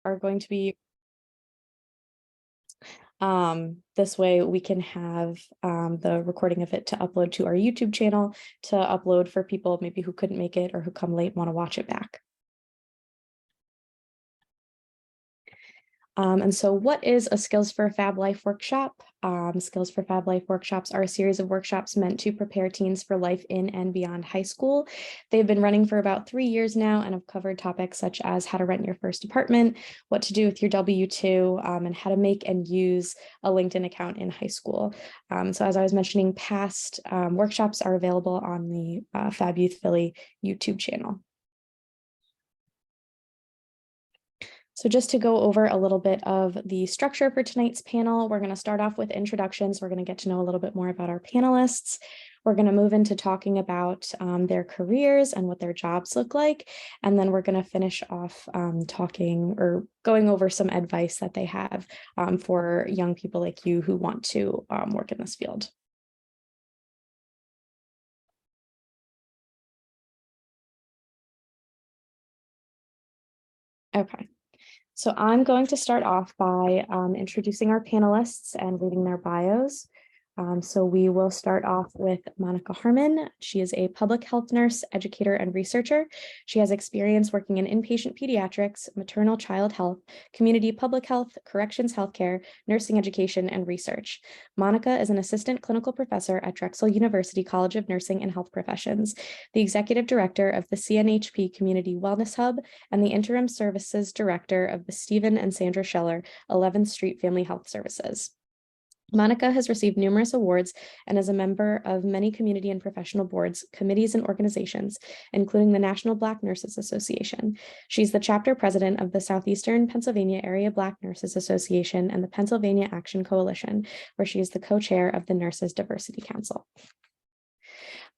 are going to be this way we can have the recording of it to upload to our YouTube channel, to upload for people maybe who couldn't make it or who come late and want to watch it back. And so what is a Skills for Fab Life workshop? Skills for Fab Life workshops are a series of workshops meant to prepare teens for life in and beyond high school. They've been running for about 3 years now and have covered topics such as how to rent your first apartment, what to do with your W-2, and how to make and use a LinkedIn account in high school. So as I was mentioning, past workshops are available on the Fab Youth Philly YouTube channel. So just to go over a little bit of the structure for tonight's panel, we're going to start off with introductions. We're going to get to know a little bit more about our panelists. We're going to move into talking about their careers and what their jobs look like. And then we're going to finish off talking or going over some advice that they have for young people like you who want to work in this field. Okay. So I'm going to start off by introducing our panelists and reading their bios. So we will start off with Monica Harmon. She is a public health nurse, educator, and researcher. She has experience working in inpatient pediatrics, maternal child health, community public health, corrections healthcare, nursing education, and research. Monica is an assistant clinical professor at Drexel University College of Nursing and Health Professions, the executive director of the CNHP Community Wellness Hub, and the interim services director of the Stephen and Sandra Scheller 11th Street Family Health Services. Monica has received numerous awards and is a member of many community and professional boards, committees, and organizations, including the National Black Nurses Association. She's the chapter president of the Southeastern Pennsylvania Area Black Nurses Association and the Pennsylvania Action Coalition, where she is the co-chair of the Nurses Diversity Council.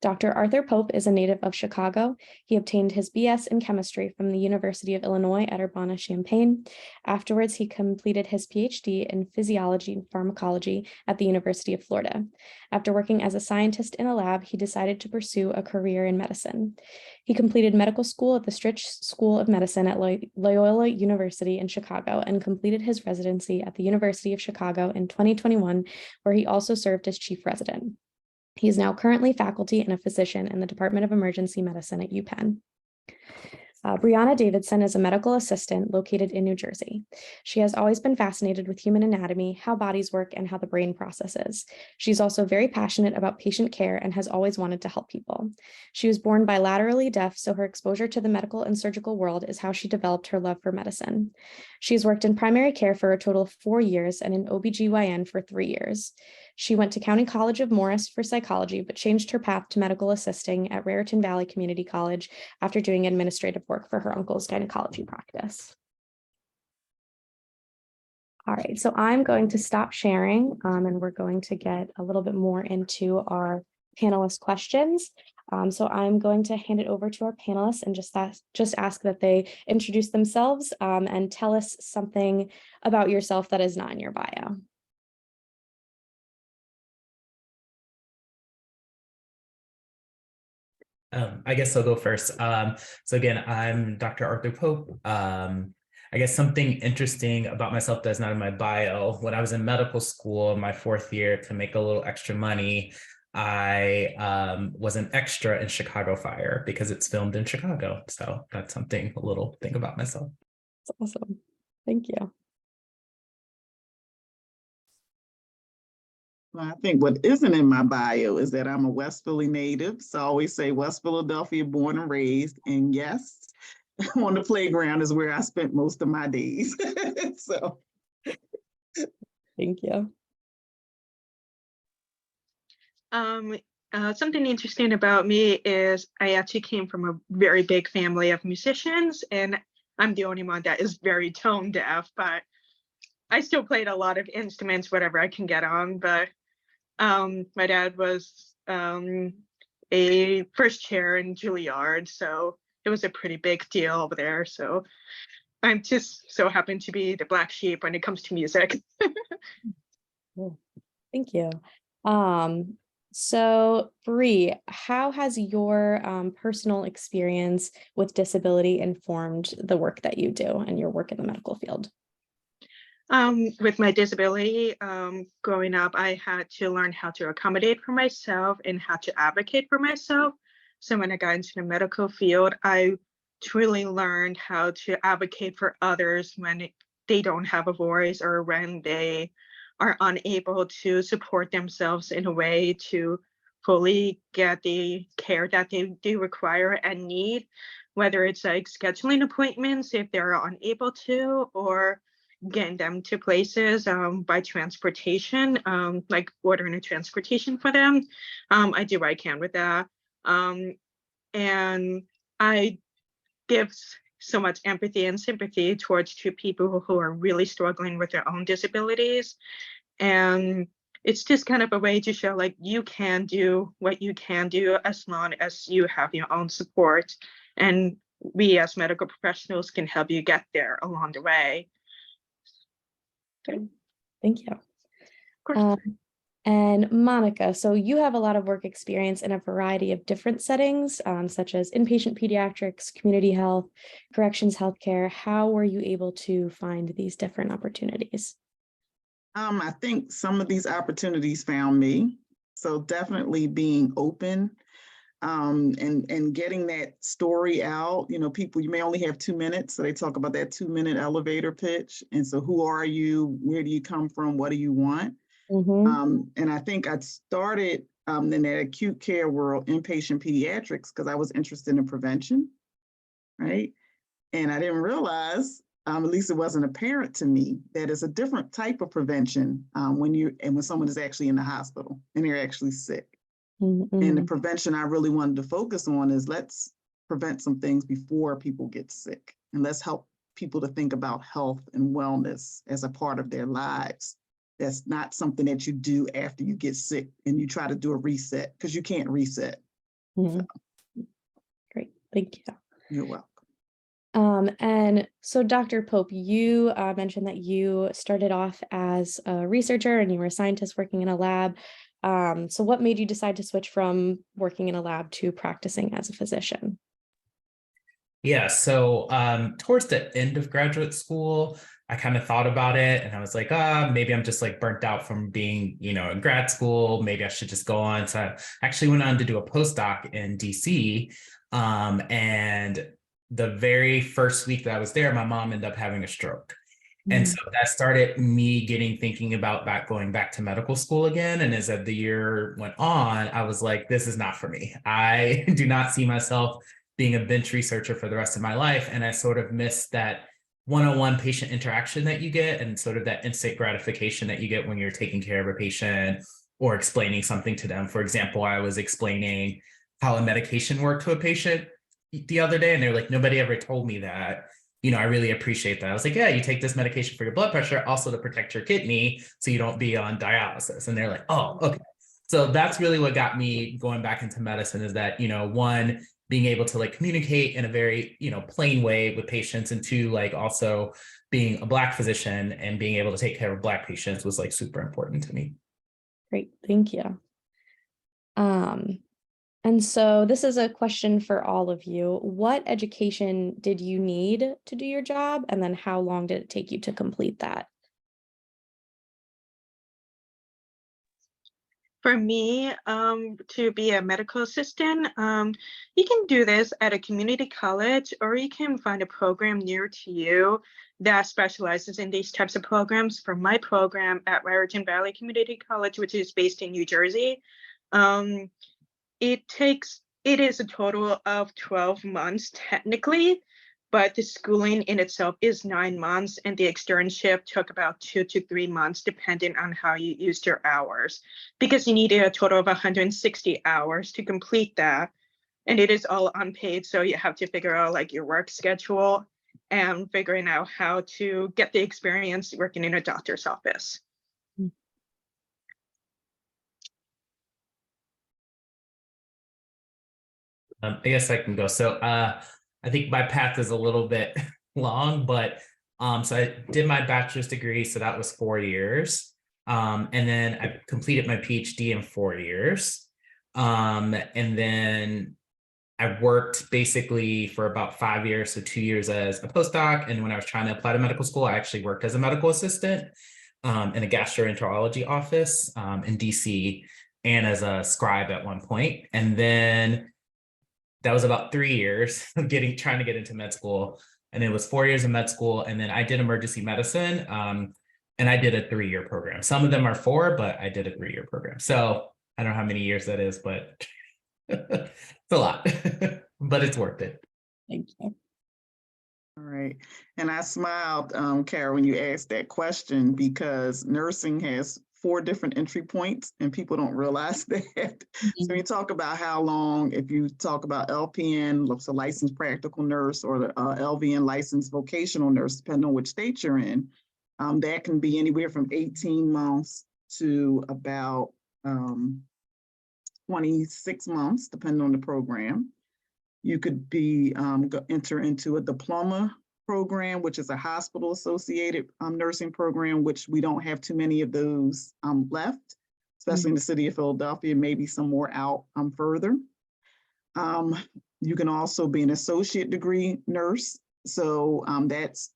Dr. Arthur Pope is a native of Chicago. He obtained his BS in chemistry from the University of Illinois at Urbana-Champaign. Afterwards, he completed his PhD in physiology and pharmacology at the University of Florida. After working as a scientist in a lab, he decided to pursue a career in medicine. He completed medical school at the Stritch School of Medicine at Loyola University in Chicago and completed his residency at the University of Chicago in 2021, where he also served as chief resident. He is now currently faculty and a physician in the Department of Emergency Medicine at UPenn. Brianna Davidson is a medical assistant located in New Jersey. She has always been fascinated with human anatomy, how bodies work, and how the brain processes. She's also very passionate about patient care and has always wanted to help people. She was born bilaterally deaf, so her exposure to the medical and surgical world is how she developed her love for medicine. She's worked in primary care for a total of 4 years and in OBGYN for 3 years. She went to County College of Morris for psychology, but changed her path to medical assisting at Raritan Valley Community College after doing administrative work for her uncle's gynecology practice. All right, so I'm going to stop sharing and we're going to get a little bit more into our panelist questions. So I'm going to hand it over to our panelists and just ask that they introduce themselves and tell us something about yourself that is not in your bio. I guess I'll go first. So again, I'm Dr. Arthur Pope. I guess something interesting about myself that's not in my bio. When I was in medical school, my 4th year, to make a little extra money, I was an extra in Chicago Fire because it's filmed in Chicago. So that's something, a little thing about myself. That's awesome. Thank you. Well, I think what isn't in my bio is that I'm a West Philly native. So I always say West Philadelphia, born and raised. And yes, on the playground is where I spent most of my days. So. Thank you. Something interesting about me is I actually came from a very big family of musicians, and I'm the only one that is very tone deaf, but I still played a lot of instruments, whatever I can get on. But my dad was a first chair in Juilliard, so it was a pretty big deal over there. So I'm just so happen to be the black sheep when it comes to music. Cool. Thank you. So Bree, how has your personal experience with disability informed the work that you do and your work in the medical field? With my disability, growing up, I had to learn how to accommodate for myself and how to advocate for myself. So when I got into the medical field, I truly learned how to advocate for others when they don't have a voice or when they are unable to support themselves in a way to fully get the care that they do require and need, whether it's like scheduling appointments if they're unable to, or getting them to places by transportation, like ordering a transportation for them. I do what I can with that. And I give so much empathy and sympathy towards two people who are really struggling with their own disabilities. And it's just kind of a way to show like you can do what you can do as long as you have your own support. And we as medical professionals can help you get there along the way. Okay. Thank you. Of course. And Monica, so you have a lot of work experience in a variety of different settings, such as inpatient pediatrics, community health, corrections healthcare. How were you able to find these different opportunities? I think some of these opportunities found me. So definitely being open and getting that story out. You know, people, you may only have 2 minutes. So they talk about that 2-minute elevator pitch. And so who are you? Where do you come from? What do you want? And I think I started in that acute care world, inpatient pediatrics, because I was interested in prevention, right? And I didn't realize, at least it wasn't apparent to me, that it's a different type of prevention when someone is actually in the hospital and they're actually sick. And the prevention I really wanted to focus on is let's prevent some things before people get sick, and let's help people to think about health and wellness as a part of their lives. That's not something that you do after you get sick and you try to do a reset, because you can't reset. So. Great, thank you. You're welcome. And so Dr. Pope, you mentioned that you started off as a researcher and you were a scientist working in a lab. So what made you decide to switch from working in a lab to practicing as a physician? Yeah, so towards the end of graduate school, I kind of thought about it and I was like, maybe I'm just like burnt out from being, in grad school. Maybe I should just go on. So I actually went on to do a postdoc in DC. And the very first week that I was there, my mom ended up having a stroke. And so that started me thinking about going back to medical school again. And as the year went on, I was like, this is not for me. I do not see myself being a bench researcher for the rest of my life. And I sort of missed that one-on-one patient interaction that you get and sort of that instant gratification that you get when you're taking care of a patient or explaining something to them. For example, I was explaining how a medication worked to a patient the other day, and they're like, nobody ever told me that. I really appreciate that. I was like, yeah, you take this medication for your blood pressure, also to protect your kidney so you don't be on dialysis. And they're like, oh, okay. So that's really what got me going back into medicine, is that, one, being able to like communicate in a very, plain way with patients, and two, like also being a Black physician and being able to take care of Black patients was like super important to me. Great, thank you. And so this is a question for all of you. What education did you need to do your job? And then how long did it take you to complete that? For me, to be a medical assistant, you can do this at a community college, or you can find a program near to you that specializes in these types of programs. For my program at Raritan Valley Community College, which is based in New Jersey, it is a total of 12 months technically, but the schooling in itself is 9 months, and the externship took about 2 to 3 months, depending on how you used your hours, because you needed a total of 160 hours to complete that. And it is all unpaid, so you have to figure out like your work schedule and figuring out how to get the experience working in a doctor's office. I guess I can go. So I think my path is a little bit long, but so I did my bachelor's degree, so that was 4 years. And then I completed my PhD in 4 years. And then I worked basically for about 5 years, so 2 years as a postdoc. And when I was trying to apply to medical school, I actually worked as a medical assistant in a gastroenterology office in DC and as a scribe at one point. And then that was about 3 years of trying to get into med school. And it was 4 years of med school. And then I did emergency medicine. And I did a 3-year program. Some of them are 4, but I did a 3-year program. So I don't know how many years that is, but it's a lot, but it's worth it. Thank you. All right. And I smiled, Kara, when you asked that question, because nursing has 4 different entry points and people don't realize that. So when you talk about how long, if you talk about LPN, so licensed practical nurse, or the LVN, licensed vocational nurse, depending on which state you're in, that can be anywhere from 18 months to about 26 months, depending on the program. You could be enter into a diploma program, which is a hospital associated nursing program, which we don't have too many of those left, especially in the city of Philadelphia, maybe some more out further. You can also be an associate degree nurse. So that's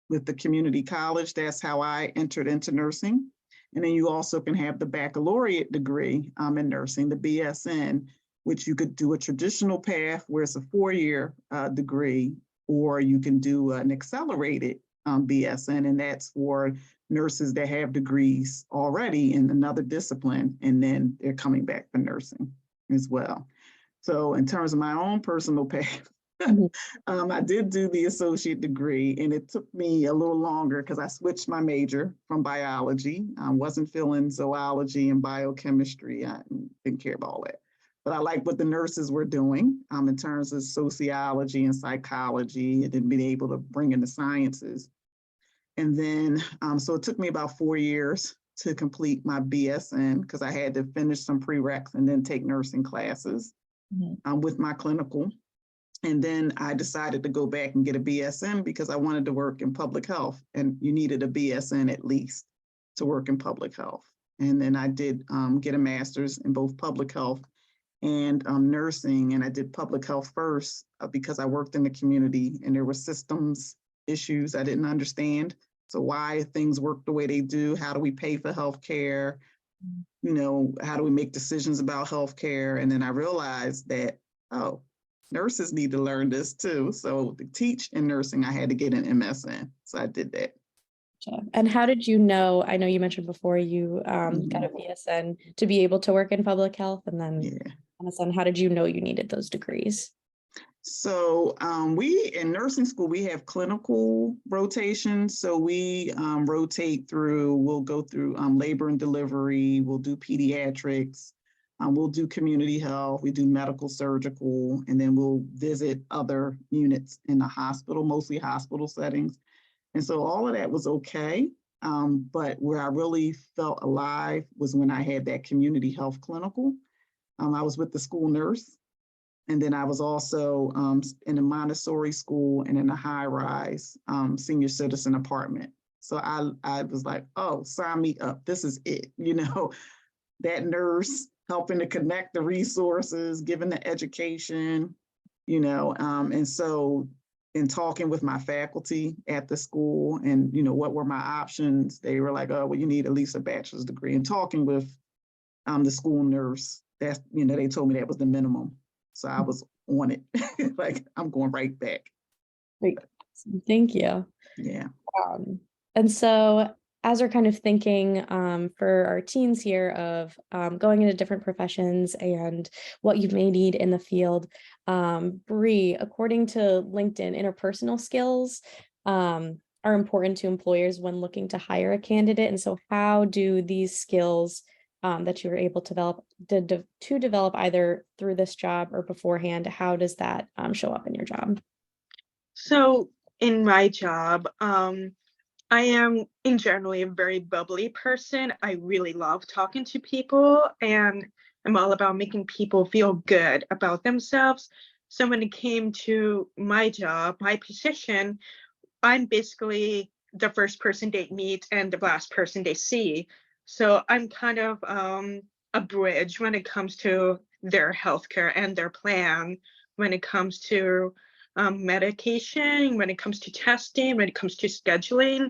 with the community college. That's how I entered into nursing. And then you also can have the baccalaureate degree in nursing, the BSN, which you could do a traditional path where it's a 4-year degree, or you can do an accelerated BSN, and that's for nurses that have degrees already in another discipline, and then they're coming back for nursing as well. So in terms of my own personal path, I did do the associate degree, and it took me a little longer because I switched my major from biology. I wasn't feeling zoology and biochemistry. I didn't care about all that. But I like what the nurses were doing in terms of sociology and psychology, and then being able to bring in the sciences. And then, so it took me about 4 years to complete my BSN because I had to finish some prereqs and then take nursing classes with my clinical. And then I decided to go back and get a BSN because I wanted to work in public health, and you needed a BSN at least to work in public health. And then I did get a master's in both public health and nursing, and I did public health first because I worked in the community and there were systems issues I didn't understand. So why things work the way they do, how do we pay for healthcare, you know, how do we make decisions about healthcare? And then I realized that, oh, nurses need to learn this too. So to teach in nursing, I had to get an MSN. So I did that. And how did you know, I know you mentioned before you got a BSN to be able to work in public health, and then MSN, how did you know you needed those degrees? So we, in nursing school, we have clinical rotations. So we rotate through, we'll go through labor and delivery, we'll do pediatrics, we'll do community health, we do medical surgical, and then we'll visit other units in the hospital, mostly hospital settings. And so all of that was okay. But where I really felt alive was when I had that community health clinical. I was with the school nurse. And then I was also in a Montessori school and in a high-rise senior citizen apartment. So I was like, oh, sign me up. This is it. You know, that nurse helping to connect the resources, giving the education, you know, and so in talking with my faculty at the school and, you know, what were my options, they were like, oh, well, you need at least a bachelor's degree. And talking with the school nurse, that's, you know, they told me that was the minimum. So I was on it, like I'm going right back. Great. Thank you. Yeah. And so as we're kind of thinking for our teens here of going into different professions and what you may need in the field, Bree, according to LinkedIn, interpersonal skills are important to employers when looking to hire a candidate. And so how do these skills that you were able to develop either through this job or beforehand, how does that show up in your job? So in my job, I am in generally a very bubbly person. I really love talking to people, and I'm all about making people feel good about themselves. So when it came to my job, my position, I'm basically the first person they meet and the last person they see. So I'm kind of a bridge when it comes to their healthcare and their plan when it comes to medication, when it comes to testing, when it comes to scheduling.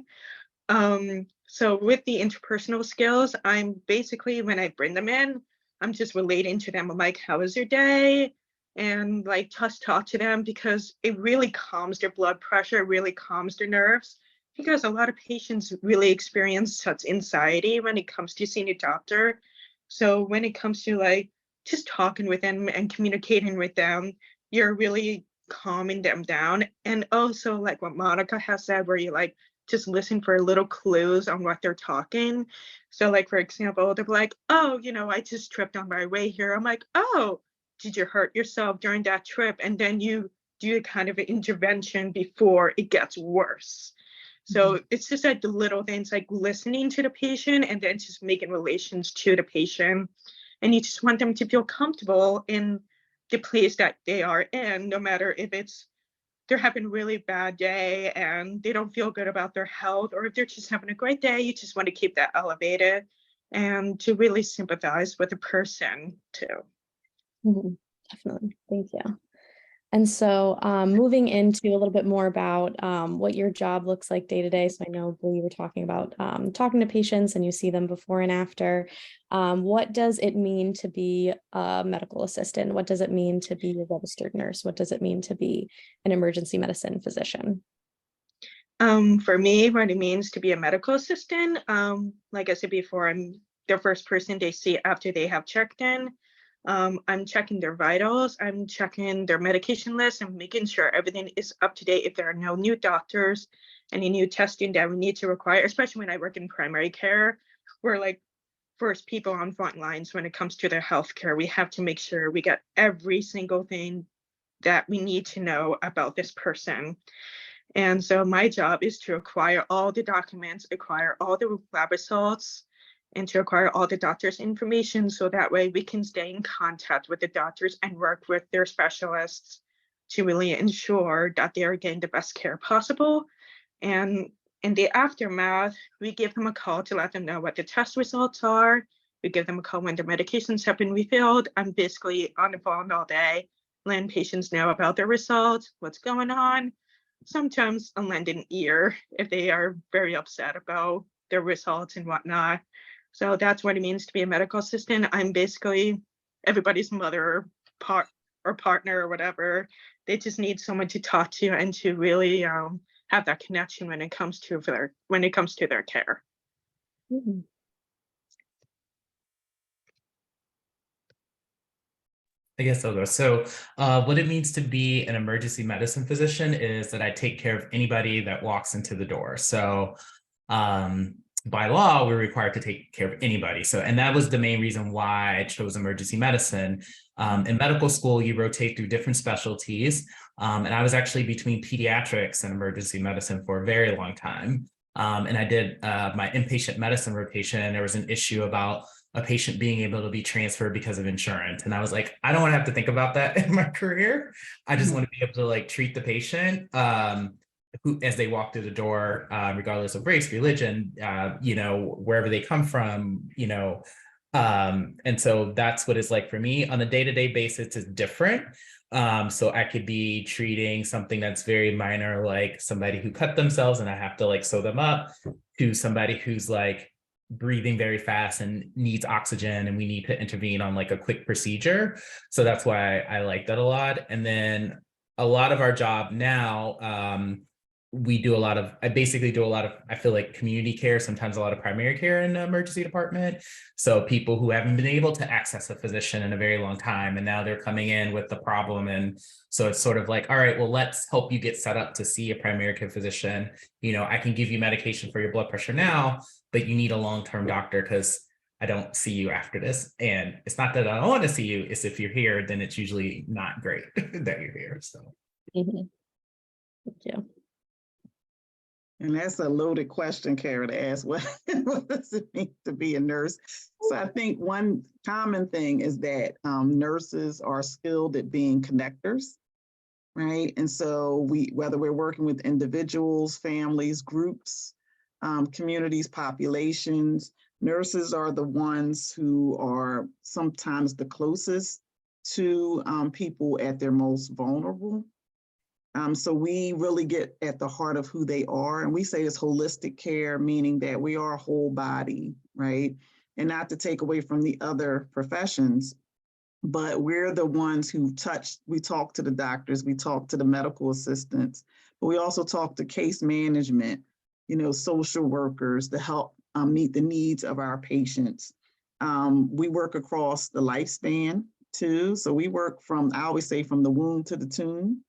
So with the interpersonal skills, I'm basically, when I bring them in, I'm just relating to them. I'm like, how was your day? And like just talk to them, because it really calms their blood pressure, really calms their nerves, because a lot of patients really experience such anxiety when it comes to seeing a doctor. So when it comes to like just talking with them and communicating with them, you're really calming them down. And also like what Monica has said, where you like just listen for little clues on what they're talking. So like, for example, they're like, oh, I just tripped on my way here. I'm like, oh, did you hurt yourself during that trip? And then you do a kind of an intervention before it gets worse. So it's just like the little things, like listening to the patient and then just making relations to the patient. And you just want them to feel comfortable in the place that they are in, no matter if they're having a really bad day and they don't feel good about their health, or if they're just having a great day, you just want to keep that elevated and to really sympathize with the person too. Definitely. Thank you. And so moving into a little bit more about what your job looks like day to day. So I know you were talking about talking to patients and you see them before and after. What does it mean to be a medical assistant? What does it mean to be a registered nurse? What does it mean to be an emergency medicine physician? For me, what it means to be a medical assistant, like I said before, I'm the first person they see after they have checked in. I'm checking their vitals, I'm checking their medication list, and making sure everything is up to date. If there are no new doctors, any new testing that we need to require, especially when I work in primary care, we're like first people on front lines when it comes to their healthcare. We have to make sure we get every single thing that we need to know about this person. And so my job is to acquire all the documents, acquire all the lab results, and to acquire all the doctor's information, so that way we can stay in contact with the doctors and work with their specialists to really ensure that they are getting the best care possible. And in the aftermath, we give them a call to let them know what the test results are. We give them a call when their medications have been refilled. I'm basically on the phone all day, letting patients know about their results, what's going on. Sometimes a lend an ear if they are very upset about their results and whatnot. So that's what it means to be a medical assistant. I'm basically everybody's mother or partner or whatever. They just need someone to talk to and to really have that connection when it comes to their care. Mm-hmm. I guess I'll go. So what it means to be an emergency medicine physician is that I take care of anybody that walks into the door. So by law, we're required to take care of anybody. So, and that was the main reason why I chose emergency medicine. In medical school, you rotate through different specialties. And I was actually between pediatrics and emergency medicine for a very long time. And I did my inpatient medicine rotation, and there was an issue about a patient being able to be transferred because of insurance. And I was like, I don't want to have to think about that in my career. I just want to be able to like treat the patient who, as they walk through the door, regardless of race, religion, wherever they come from, and so that's what it's like for me. On a day-to-day basis, it's different. So I could be treating something that's very minor, like somebody who cut themselves and I have to like sew them up, to somebody who's like breathing very fast and needs oxygen and we need to intervene on like a quick procedure. So that's why I like that a lot. And then a lot of our job now, I basically do a lot of, I feel like community care, sometimes a lot of primary care in the emergency department. So people who haven't been able to access a physician in a very long time, and now they're coming in with the problem. And so it's sort of like, all right, well, let's help you get set up to see a primary care physician. I can give you medication for your blood pressure now, but you need a long-term doctor because I don't see you after this. And it's not that I don't want to see you, it's if you're here, then it's usually not great that you're here. So. Thank you. And that's a loaded question, Kara, to ask. What does it mean to be a nurse? So I think one common thing is that nurses are skilled at being connectors, right? And so whether we're working with individuals, families, groups, communities, populations, nurses are the ones who are sometimes the closest to people at their most vulnerable. So we really get at the heart of who they are. And we say it's holistic care, meaning that we are a whole body, right? And not to take away from the other professions, but we're the ones who we talk to the doctors, we talk to the medical assistants, but we also talk to case management, social workers to help meet the needs of our patients. We work across the lifespan too. So we work I always say, from the womb to the tomb,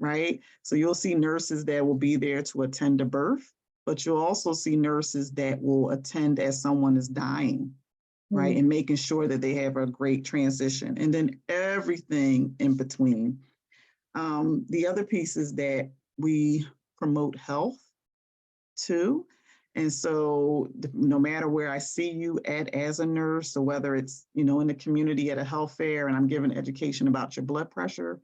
right? So you'll see nurses that will be there to attend a birth, but you'll also see nurses that will attend as someone is dying, right? And making sure that they have a great transition, and then everything in between. The other piece is that we promote health too. And so no matter where I see you at as a nurse, or whether it's, in the community at a health fair and I'm giving education about your blood pressure,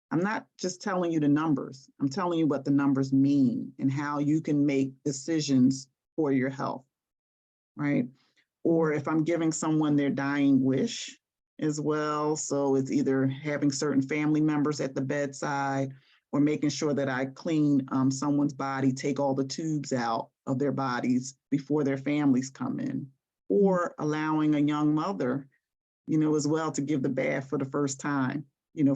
I'm not just telling you the numbers. I'm telling you what the numbers mean and how you can make decisions for your health, right? Or if I'm giving someone their dying wish as well. So it's either having certain family members at the bedside, or making sure that I clean someone's body, take all the tubes out of their bodies before their families come in, or allowing a young mother, as well, to give the bath for the first time,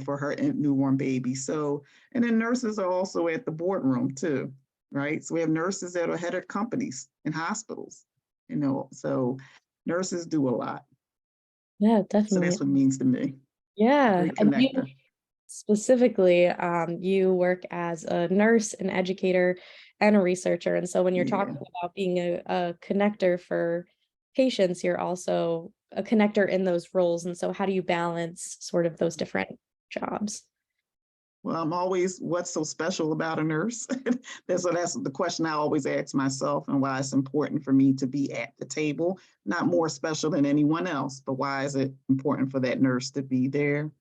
for her newborn baby. So, and then nurses are also at the boardroom too, right? So we have nurses that are head of companies and hospitals, so nurses do a lot. Yeah, So definitely. that's what it means to me. Yeah. Great And you connector. specifically, you work as a nurse, an educator, and a researcher. And so when you're Yeah. talking about being a connector for patients, you're also a connector in those roles. And so how do you balance sort of those different jobs? Well, I'm always, what's so special about a nurse? That's the question I always ask myself, and why it's important for me to be at the table. Not more special than anyone else, but why is it important for that nurse to be there?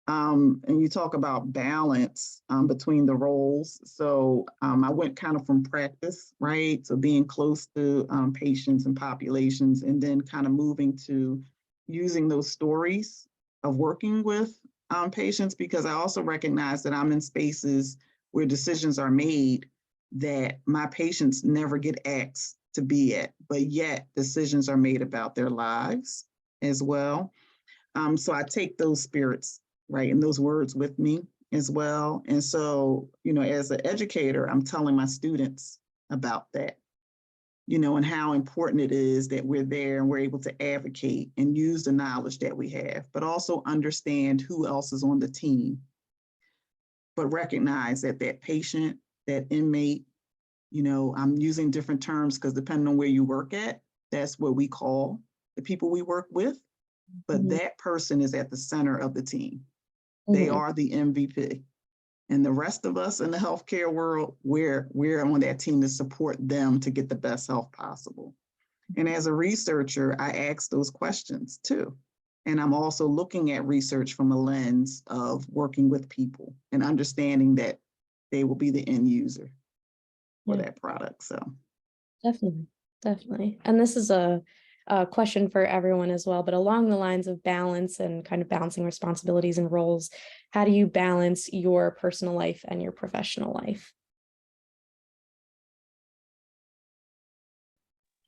And you talk about balance between the roles. So I went kind of from practice, right? So being close to patients and populations, and then kind of moving to using those stories of working with patients, because I also recognize that I'm in spaces where decisions are made that my patients never get asked to be at, but yet decisions are made about their lives as well. So I take those spirits, right, and those words with me as well. And so, as an educator, I'm telling my students about that, and how important it is that we're there and we're able to advocate and use the knowledge that we have, but also understand who else is on the team. But recognize that patient, that inmate, I'm using different terms because depending on where you work at, that's what we call the people we work with. But that person is at the center of the team. They are the MVP. And the rest of us in the healthcare world, we're on that team to support them to get the best health possible. And as a researcher, I ask those questions too. And I'm also looking at research from a lens of working with people and understanding that they will be the end user for that product. So Definitely. And this is a question for everyone as well, but along the lines of balance and kind of balancing responsibilities and roles, how do you balance your personal life and your professional life?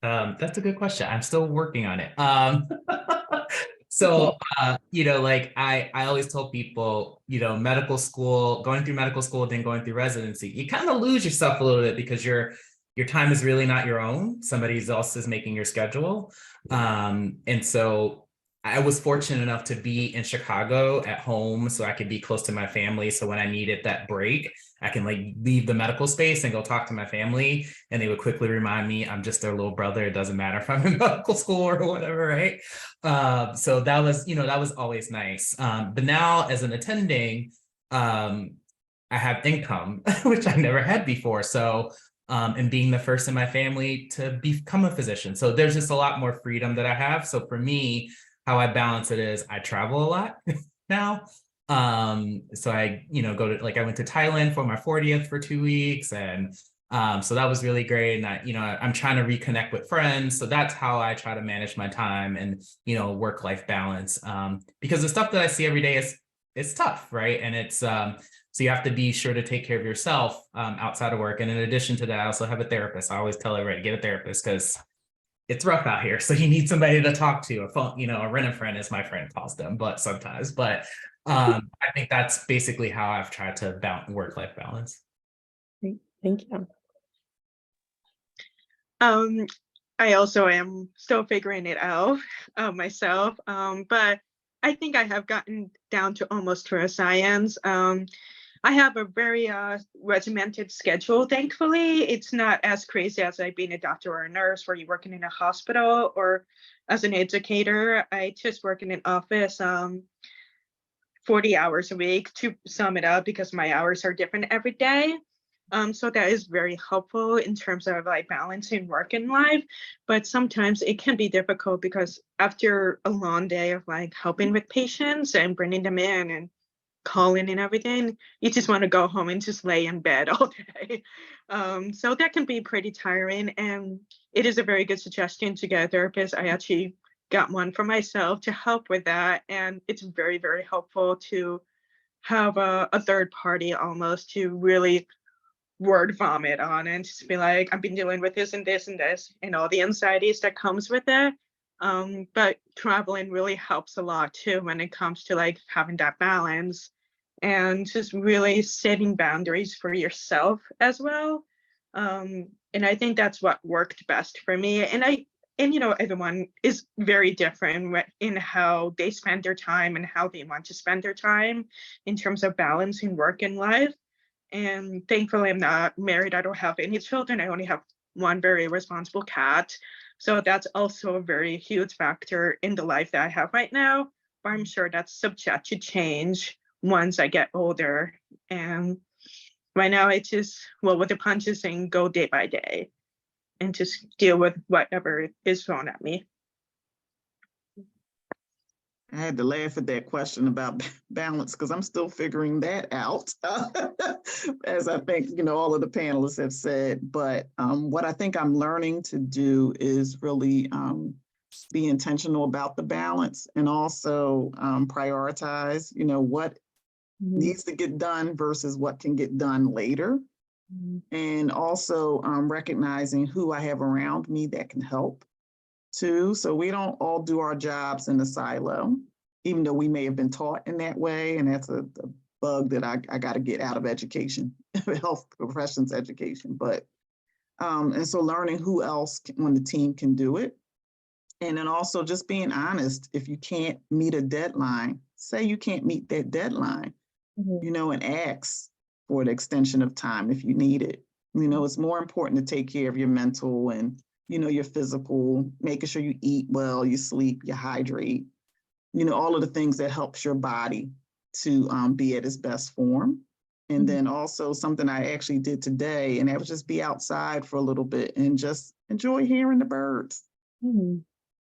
That's a good question. I'm still working on it. So, like I always tell people, medical school, going through medical school, then going through residency, you kind of lose yourself a little bit because your time is really not your own. Somebody else is making your schedule. And so I was fortunate enough to be in Chicago at home so I could be close to my family. So when I needed that break, I can leave the medical space and go talk to my family, and they would quickly remind me I'm just their little brother. It doesn't matter if I'm in medical school or whatever, right? So that was always nice. But now as an attending, I have income, which I never had before. So and being the first in my family to become a physician. So there's just a lot more freedom that I have. So for me, how I balance it is I travel a lot now. So I, go to, I went to Thailand for my 40th for 2 weeks, and So that was really great. And I'm trying to reconnect with friends. So that's how I try to manage my time and, work-life balance. Because the stuff that I see every day it's tough, right? And it's, so you have to be sure to take care of yourself outside of work. And in addition to that, I also have a therapist. I always tell everybody, get a therapist because it's rough out here. So you need somebody to talk to, a phone, a rent-a-friend, as my friend calls them, but sometimes. But I think that's basically how I've tried to balance work-life balance. Great. Thank you. I also am still figuring it out myself, but I think I have gotten down to almost to a science. I have a very regimented schedule, thankfully. It's not as crazy as like being a doctor or a nurse where you're working in a hospital, or as an educator, I just work in an office 40 hours a week to sum it up because my hours are different every day. So that is very helpful in terms of like balancing work and life, but sometimes it can be difficult because after a long day of like helping with patients and bringing them in and calling and everything, you just want to go home and just lay in bed all day. So that can be pretty tiring, and it is a very good suggestion to get a therapist. I actually got one for myself to help with that, and it's very, very helpful to have a third party almost to really word vomit on and just be like, I've been dealing with this and this and this and all the anxieties that comes with it. But traveling really helps a lot too when it comes to like having that balance and just really setting boundaries for yourself as well. And I think that's what worked best for me. And everyone is very different in how they spend their time and how they want to spend their time in terms of balancing work and life. And thankfully, I'm not married. I don't have any children. I only have one very responsible cat. So that's also a very huge factor in the life that I have right now. But I'm sure that's subject to change once I get older. And right now, I just roll with the punches and go day by day and just deal with whatever is thrown at me. I had to laugh at that question about balance because I'm still figuring that out, as I think, all of the panelists have said. But what I think I'm learning to do is really be intentional about the balance and also prioritize, what needs to get done versus what can get done later. And also recognizing who I have around me that can help too. So we don't all do our jobs in a silo, even though we may have been taught in that way. And that's a bug that I got to get out of education, health professions education. But, and so learning who else on the team can do it. And then also just being honest, if you can't meet a deadline, say you can't meet that deadline, and ask for an extension of time if you need it. It's more important to take care of your mental and your physical, making sure you eat well, you sleep, you hydrate, all of the things that helps your body to be at its best form. And then also something I actually did today, and that was just be outside for a little bit and just enjoy hearing the birds and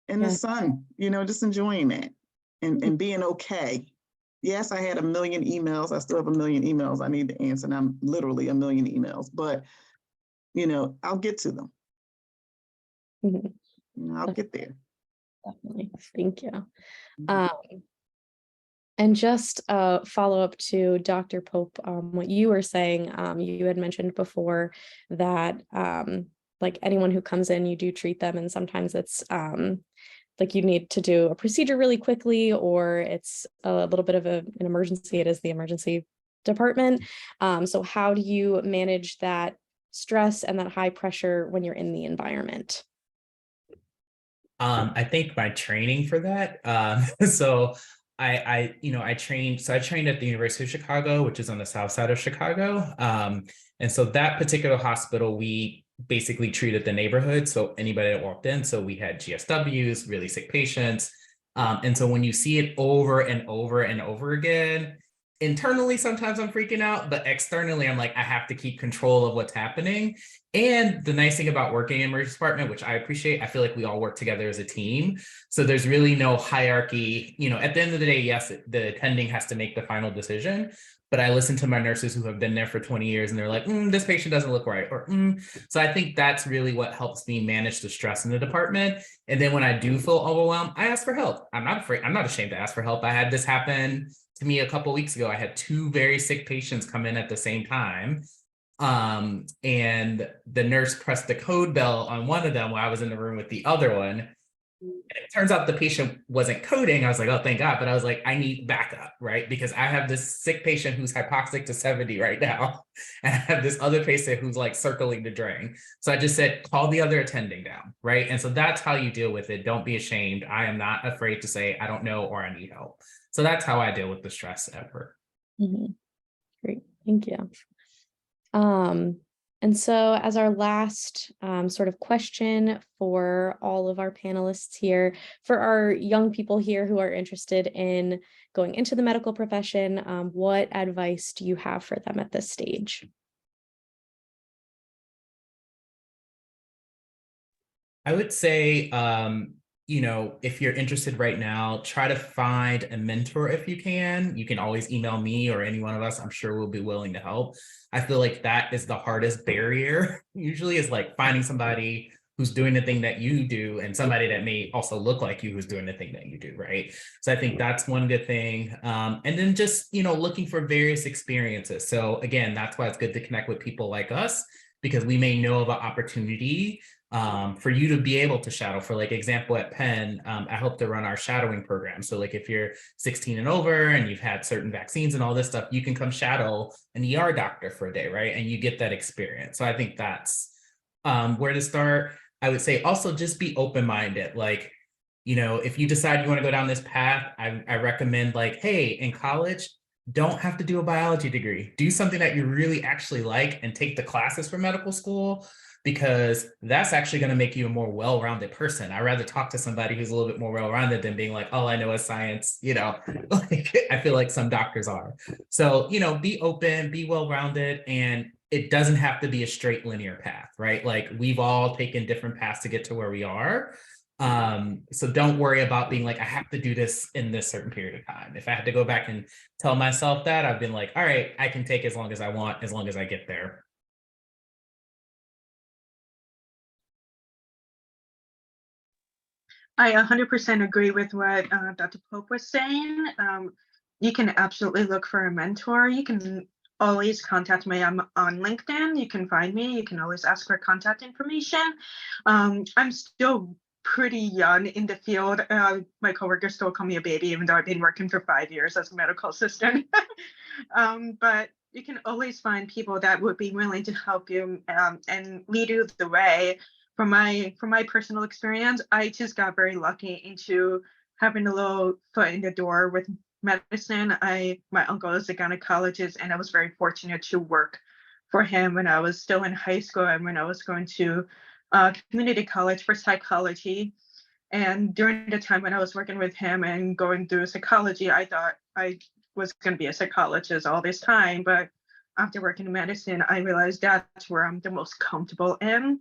the sun, just enjoying that and being okay. Yes, I had a million emails. I still have a million emails I need to answer, and I'm literally a million emails, but I'll get to them. I'll get there. Definitely. Thank you. And just follow up to Dr. Pope, what you were saying, you had mentioned before that like anyone who comes in, you do treat them, and sometimes it's like you need to do a procedure really quickly, or it's a little bit of an emergency. It is the emergency department. So how do you manage that stress and that high pressure when you're in the environment? I think my training for that. So I trained at the University of Chicago, which is on the south side of Chicago. And so that particular hospital, we basically treated the neighborhood. So anybody that walked in, so we had GSWs, really sick patients. And so when you see it over and over and over again, internally, sometimes I'm freaking out, but externally, I'm like, I have to keep control of what's happening. And the nice thing about working in emergency department, which I appreciate, I feel like we all work together as a team. So there's really no hierarchy. You know, at the end of the day, yes, the attending has to make the final decision, but I listen to my nurses who have been there for 20 years and they're like, this patient doesn't look right. Or, So I think that's really what helps me manage the stress in the department. And then when I do feel overwhelmed, I ask for help. I'm not afraid. I'm not ashamed to ask for help. I had this happen to me a couple of weeks ago. I had 2 very sick patients come in at the same time. And the nurse pressed the code bell on one of them while I was in the room with the other one. It turns out the patient wasn't coding. I was like, oh, thank God. But I was like, I need backup, right? Because I have this sick patient who's hypoxic to 70 right now. And I have this other patient who's like circling the drain. So I just said, call the other attending down, right? And so that's how you deal with it. Don't be ashamed. I am not afraid to say, I don't know, or I need help. So that's how I deal with the stress at work. Great, thank you. And so as our last sort of question for all of our panelists here, for our young people here who are interested in going into the medical profession, what advice do you have for them at this stage? I would say, you know, if you're interested right now, try to find a mentor if you can. You can always email me or any one of us. I'm sure we'll be willing to help. I feel like that is the hardest barrier usually, is like finding somebody who's doing the thing that you do and somebody that may also look like you who's doing the thing that you do, right? So I think that's one good thing. And then just, you know, looking for various experiences. So again, that's why it's good to connect with people like us, because we may know of an opportunity for you to be able to shadow. For like example, at Penn, I help to run our shadowing program. So like if you're 16 and over and you've had certain vaccines and all this stuff, you can come shadow an ER doctor for a day, right? And you get that experience. So I think that's where to start. I would say also just be open-minded. Like, you know, if you decide you want to go down this path, I recommend like, hey, in college, don't have to do a biology degree. Do something that you really actually like and take the classes for medical school, because that's actually going to make you a more well-rounded person. I'd rather talk to somebody who's a little bit more well-rounded than being like, all I know is science, you know, like I feel like some doctors are. So, you know, be open, be well-rounded, and it doesn't have to be a straight linear path, right? Like we've all taken different paths to get to where we are. So don't worry about being like, I have to do this in this certain period of time. If I had to go back and tell myself that, I've been like, all right, I can take as long as I want, as long as I get there. I 100% agree with what Dr. Pope was saying. You can absolutely look for a mentor. You can always contact me. I'm on LinkedIn. You can find me. You can always ask for contact information. I'm still pretty young in the field. My coworkers still call me a baby, even though I've been working for 5 years as a medical assistant. But you can always find people that would be willing to help you and lead you the way. From my personal experience, I just got very lucky into having a little foot in the door with medicine. My uncle is a gynecologist, and I was very fortunate to work for him when I was still in high school and when I was going to community college for psychology. And during the time when I was working with him and going through psychology, I thought I was going to be a psychologist all this time. But after working in medicine, I realized that's where I'm the most comfortable in.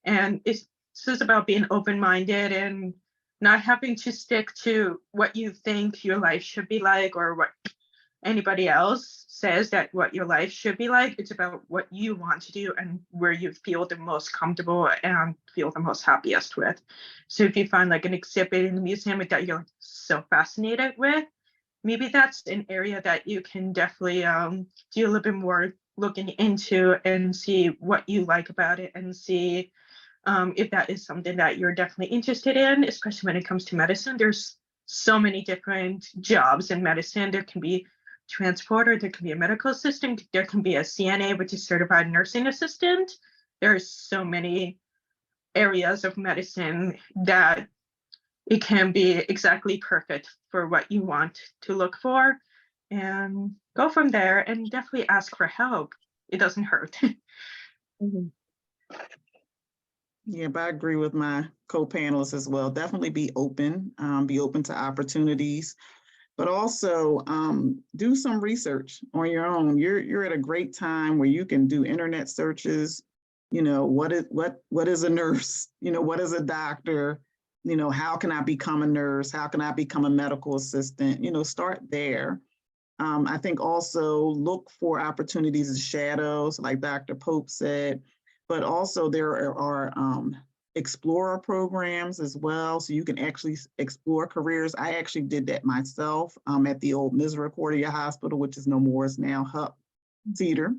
And it's just about being open-minded and not having to stick to what you think your life should be like or what anybody else says that what your life should be like. It's about what you want to do and where you feel the most comfortable and feel the most happiest with. So if you find like an exhibit in the museum that you're so fascinated with, maybe that's an area that you can definitely do a little bit more looking into and see what you like about it and see if that is something that you're definitely interested in, especially when it comes to medicine. There's so many different jobs in medicine. There can be transporter, there can be a medical assistant, there can be a CNA, which is certified nursing assistant. There's so many areas of medicine that it can be exactly perfect for what you want to look for, and go from there and definitely ask for help. It doesn't hurt. Yeah, but I agree with my co-panelists as well. Definitely be open to opportunities. but also do some research on your own. You're at a great time where you can do internet searches. You know, what is a nurse? You know, what is a doctor? You know, how can I become a nurse? How can I become a medical assistant? You know, start there. I think also look for opportunities as shadows, like Dr. Pope said, but also there are explorer programs as well. So you can actually explore careers. I actually did that myself at the old Misericordia Hospital, which is no more, it's now Hupp Cedar.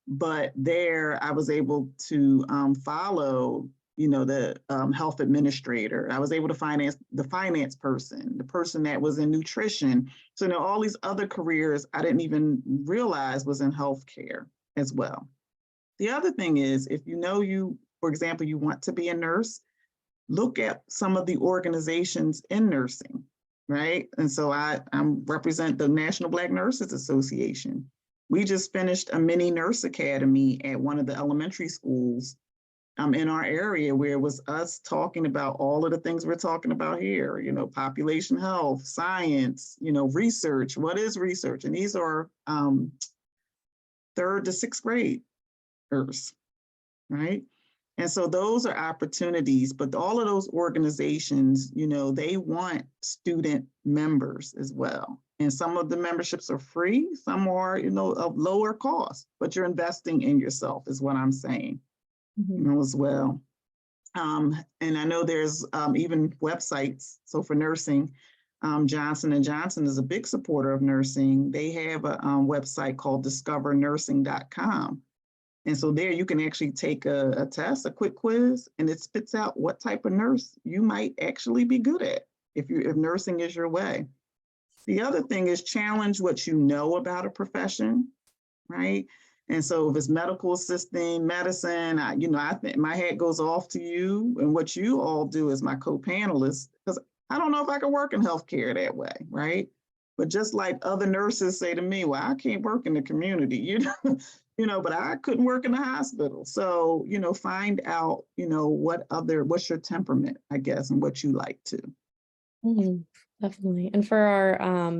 But there I was able to follow, you know, the health administrator. I was able to finance the finance person, the person that was in nutrition. So, you know, all these other careers I didn't even realize was in healthcare as well. The other thing is, if you know you, for example, you want to be a nurse, look at some of the organizations in nursing, right? And so I represent the National Black Nurses Association. We just finished a mini nurse academy at one of the elementary schools in our area, where it was us talking about all of the things we're talking about here, you know, population health, science, you know, research. What is research? And these are 3rd to 6th graders, right? And so those are opportunities, but all of those organizations, you know, they want student members as well. And some of the memberships are free, some are, you know, of lower cost, but you're investing in yourself is what I'm saying, you know, as well. And I know there's even websites. So for nursing, Johnson & Johnson is a big supporter of nursing. They have a website called discovernursing.com. And so there you can actually take a test, a quick quiz, and it spits out what type of nurse you might actually be good at if nursing is your way. The other thing is challenge what you know about a profession, right? And so if it's medical assisting, medicine, I think my hat goes off to you and what you all do as my co-panelists, because I don't know if I can work in healthcare that way, right? But just like other nurses say to me, well, I can't work in the community, but I couldn't work in the hospital. So, you know, find out, you know, what's your temperament, I guess, and what you like to. Definitely. And for our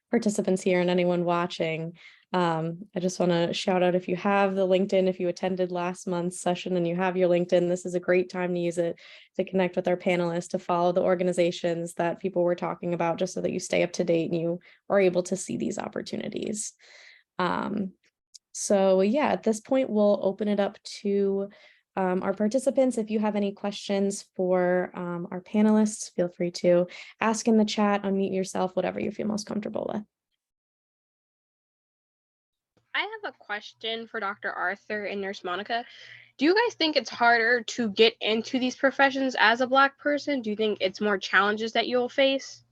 participants here and anyone watching, I just want to shout out, if you have the LinkedIn, if you attended last month's session and you have your LinkedIn, this is a great time to use it to connect with our panelists, to follow the organizations that people were talking about, just so that you stay up to date and you are able to see these opportunities. So yeah, at this point, we'll open it up to our participants. If you have any questions for our panelists, feel free to ask in the chat, unmute yourself, whatever you feel most comfortable with. I have a question for Dr. Arthur and Nurse Monica. Do you guys think it's harder to get into these professions as a Black person? Do you think it's more challenges that you'll face?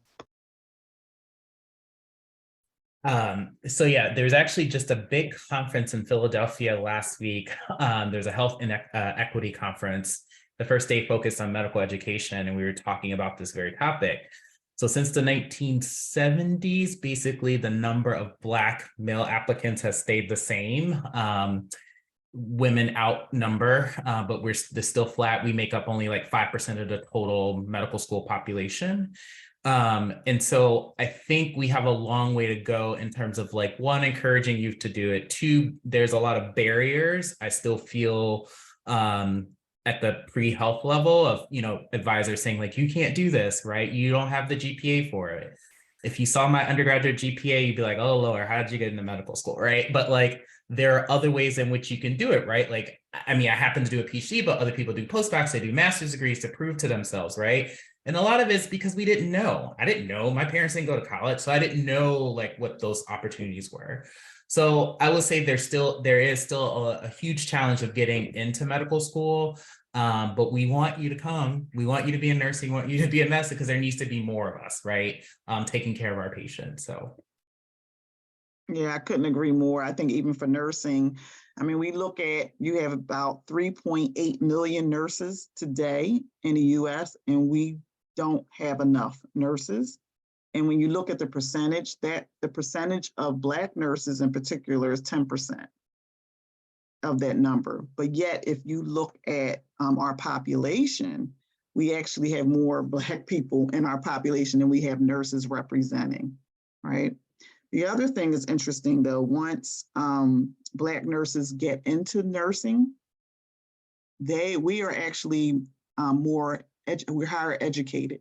So yeah, there's actually just a big conference in Philadelphia last week. There's a health and equity conference. The first day focused on medical education, and we were talking about this very topic. So since the 1970s, basically the number of Black male applicants has stayed the same. Women outnumber, but they're still flat. We make up only like 5% of the total medical school population. And so I think we have a long way to go in terms of, like, one, encouraging youth to do it. Two, there's a lot of barriers. I still feel at the pre-health level of, advisors saying, like, you can't do this, right? You don't have the GPA for it. If you saw my undergraduate GPA, you'd be like, oh, Lord, how did you get into medical school, right? But like, there are other ways in which you can do it, right? Like, I mean, I happen to do a PhD, but other people do postdocs, they do master's degrees to prove to themselves, right? And a lot of it's because we didn't know. I didn't know. My parents didn't go to college, so I didn't know like what those opportunities were. So I would say there is still a huge challenge of getting into medical school. But we want you to come. We want you to be in nursing. We want you to be a medicine, because there needs to be more of us, right? Taking care of our patients. So. Yeah, I couldn't agree more. I think even for nursing, I mean, you have about 3.8 million nurses today in the US, and we don't have enough nurses. And when you look at the percentage, the percentage of Black nurses in particular is 10% of that number. But yet, if you look at our population, we actually have more Black people in our population than we have nurses representing. right? The other thing is interesting though, once Black nurses get into nursing, we are actually we're higher educated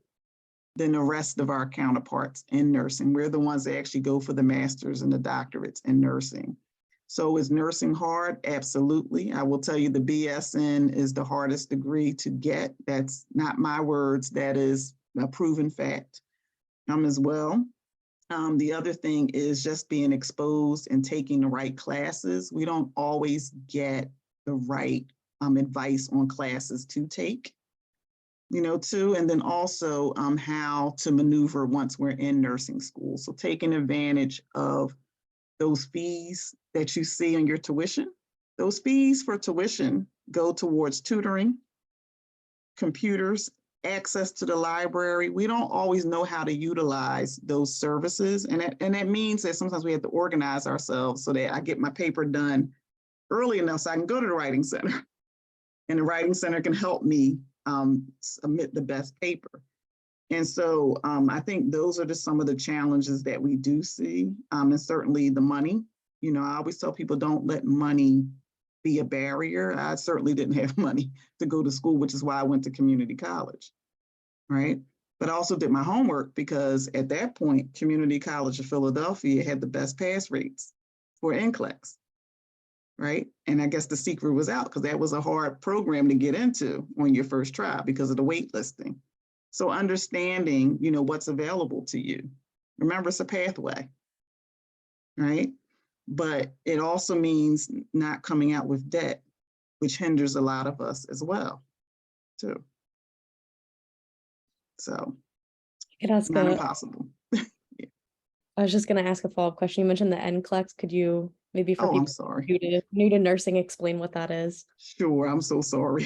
than the rest of our counterparts in nursing. We're the ones that actually go for the masters and the doctorates in nursing. So is nursing hard? Absolutely. I will tell you the BSN is the hardest degree to get. That's not my words. That is a proven fact as well. The other thing is just being exposed and taking the right classes. We don't always get the right advice on classes to take, too, and then also how to maneuver once we're in nursing school. So taking advantage of those fees that you see on your tuition. Those fees for tuition go towards tutoring, computers, access to the library. We don't always know how to utilize those services. And that means that sometimes we have to organize ourselves so that I get my paper done early enough so I can go to the writing center. And the writing center can help me submit the best paper. And so I think those are just some of the challenges that we do see. And certainly the money, I always tell people don't let money be a barrier. I certainly didn't have money to go to school, which is why I went to community college, right? But I also did my homework because at that point, Community College of Philadelphia had the best pass rates for NCLEX, right? And I guess the secret was out because that was a hard program to get into on your first try because of the wait listing. So understanding, what's available to you. Remember, it's a pathway, right? But it also means not coming out with debt, which hinders a lot of us as well, too. So it's not impossible. I was just going to ask a follow-up question. You mentioned the NCLEX. Could you maybe for people I'm sorry. new to nursing explain what that is? Sure, I'm so sorry.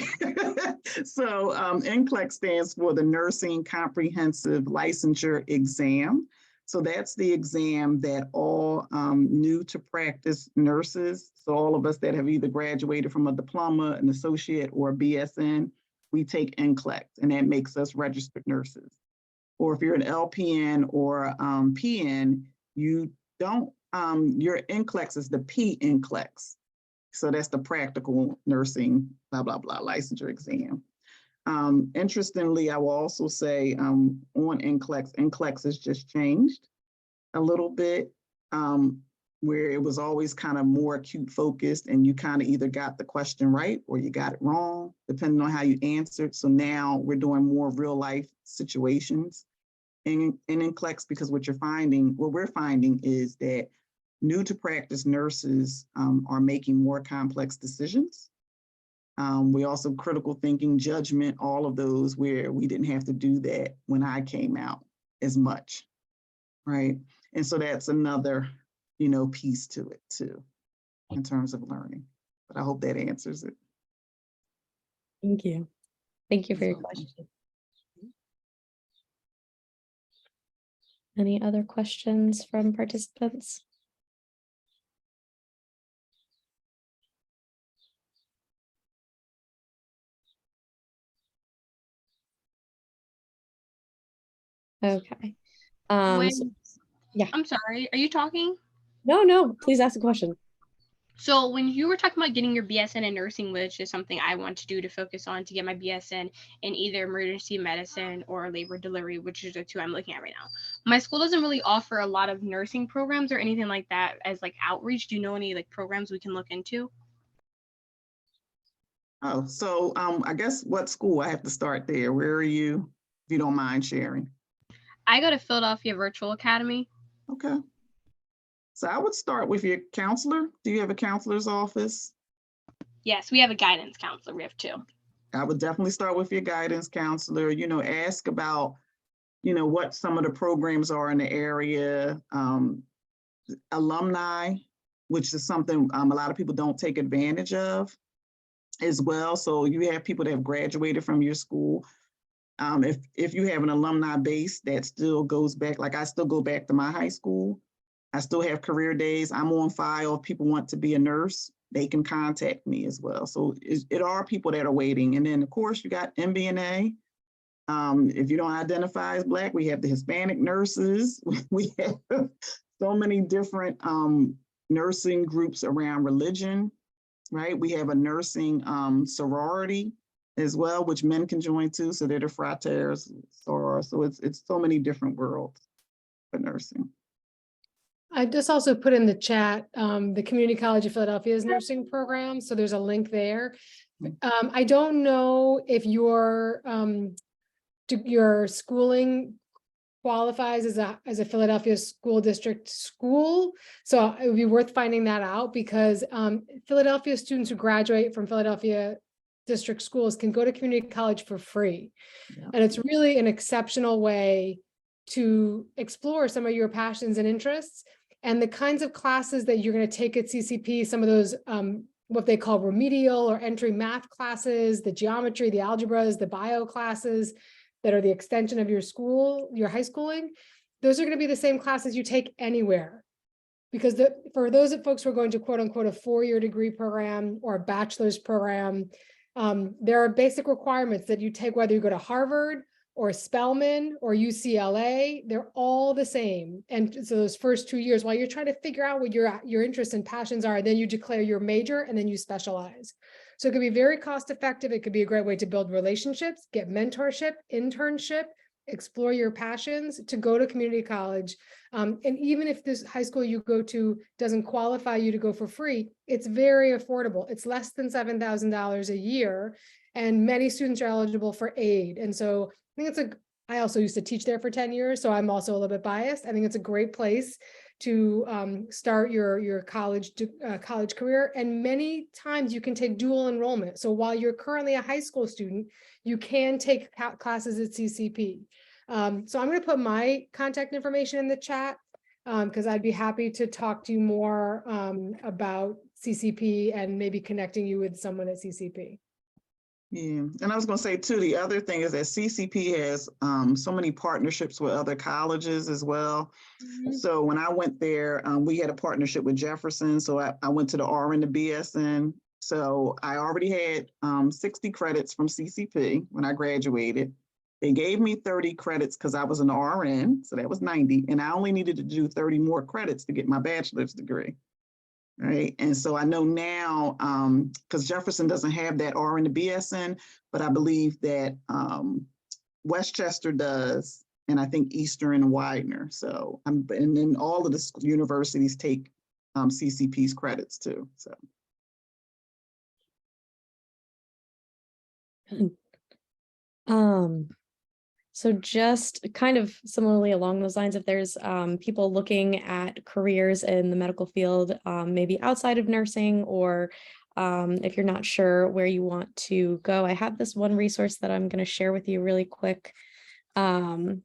So NCLEX stands for the Nursing Comprehensive Licensure Exam. So that's the exam that all new to practice nurses, so all of us that have either graduated from a diploma, an associate, or a BSN, we take NCLEX, and that makes us registered nurses. Or if you're an LPN or PN, you don't, your NCLEX is the PNCLEX. So that's the practical nursing, blah, blah, blah, licensure exam. Interestingly, I will also say on NCLEX has just changed a little bit, where it was always kind of more acute focused and you kind of either got the question right or you got it wrong, depending on how you answered. So now we're doing more real life situations in NCLEX because what we're finding is that new to practice nurses are making more complex decisions. We also critical thinking, judgment, all of those where we didn't have to do that when I came out as much, right? And so that's another, piece to it too, in terms of learning. But I hope that answers it. Thank you. Thank you for You're your welcome. question. Any other questions from participants? Okay. Yeah. I'm sorry, are you talking? No, please ask a question. So when you were talking about getting your BSN in nursing, which is something I want to do to focus on to get my BSN in either emergency medicine or labor delivery, which is the two I'm looking at right now. My school doesn't really offer a lot of nursing programs or anything like that as like outreach. Do you know any like programs we can look into? Oh, so I guess what school? I have to start there. Where are you, if you don't mind sharing? I go to Philadelphia Virtual Academy. Okay. So I would start with your counselor. Do you have a counselor's office? Yes, we have a guidance counselor. We have two. I would definitely start with your guidance counselor, ask about, what some of the programs are in the area, alumni, which is something a lot of people don't take advantage of as well. So you have people that have graduated from your school. If you have an alumni base that still goes back, like I still go back to my high school, I still have career days. I'm on file. If people want to be a nurse, they can contact me as well. So it are people that are waiting. And then of course you got MBNA. If you don't identify as Black, we have the Hispanic nurses. We have so many different nursing groups around religion, right? We have a nursing sorority as well, which men can join too. So they're the fratres, soror. So it's so many different worlds for nursing. I just also put in the chat the Community College of Philadelphia's nursing program. So there's a link there. I don't know if your schooling qualifies as a Philadelphia school district school. So it would be worth finding that out, because Philadelphia students who graduate from Philadelphia district schools can go to community college for free. Yeah. And it's really an exceptional way to explore some of your passions and interests, and the kinds of classes that you're going to take at CCP, some of those what they call remedial or entry math classes, the geometry, the algebras, the bio classes that are the extension of your school, your high schooling. Those are going to be the same classes you take anywhere. Because for those folks who are going to quote unquote a 4-year degree program or a bachelor's program, there are basic requirements that you take, whether you go to Harvard or Spelman or UCLA, they're all the same. And so those first 2 years, while you're trying to figure out what your interests and passions are, then you declare your major and then you specialize. So it could be very cost effective. It could be a great way to build relationships, get mentorship, internship, explore your passions, to go to community college. And even if this high school you go to doesn't qualify you to go for free, it's very affordable. It's less than $7,000 a year. And many students are eligible for aid. And so I think I also used to teach there for 10 years, so I'm also a little bit biased. I think it's a great place to start your college career. And many times you can take dual enrollment. So while you're currently a high school student, you can take classes at CCP. So I'm going to put my contact information in the chat, because I'd be happy to talk to you more about CCP and maybe connecting you with someone at CCP. Yeah, and I was going to say too, the other thing is that CCP has so many partnerships with other colleges as well. Mm-hmm. So when I went there, we had a partnership with Jefferson. So I went to the RN to BSN. So I already had 60 credits from CCP when I graduated. They gave me 30 credits because I was an RN, so that was 90. And I only needed to do 30 more credits to get my bachelor's degree. Right. And so I know now, because Jefferson doesn't have that RN to BSN, but I believe that Westchester does, and I think Eastern and Widener. So and then all of the universities take CCP's credits too. So. So just kind of similarly along those lines, if there's people looking at careers in the medical field, maybe outside of nursing, or if you're not sure where you want to go, I have this one resource that I'm going to share with you really quick that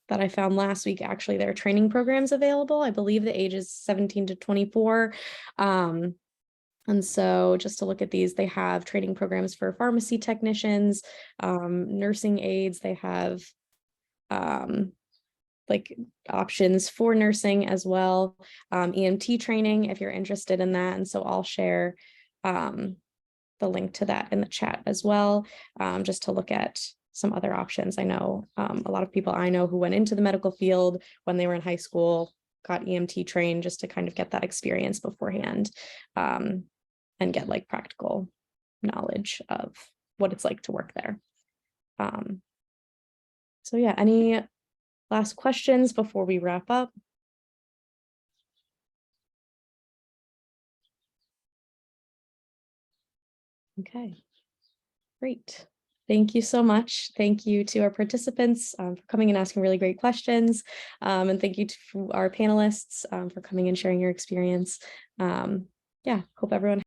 I found last week. Actually, there are training programs available. I believe the age is 17 to 24. And so just to look at these, they have training programs for pharmacy technicians, nursing aides. They have like options for nursing as well, EMT training if you're interested in that. And so I'll share the link to that in the chat as well, just to look at some other options. I know a lot of people I know who went into the medical field when they were in high school, got EMT trained just to kind of get that experience beforehand, and get like practical knowledge of what it's like to work there. So yeah, any last questions before we wrap up? Okay, great. Thank you so much. Thank you to our participants for coming and asking really great questions. And thank you to our panelists for coming and sharing your experience. Yeah, hope everyone